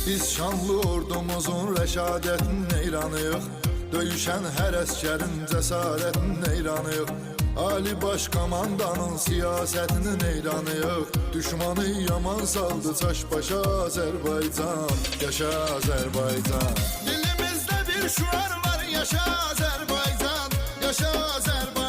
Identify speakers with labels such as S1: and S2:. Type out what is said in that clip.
S1: Biz şanlı ordumuzun rəşadətin eyranıyıq. Döyüşən hər əskərin cəsarətin eyranıyıq. Ali baş komandanın siyasətinin eyranıyıq. Düşmanı yaman saldı çaş başa Azərbaycan. Yaşa Azərbaycan. Dilimizdə bir şuar var, yaşa Azərbaycan. Yaşa Azərbaycan.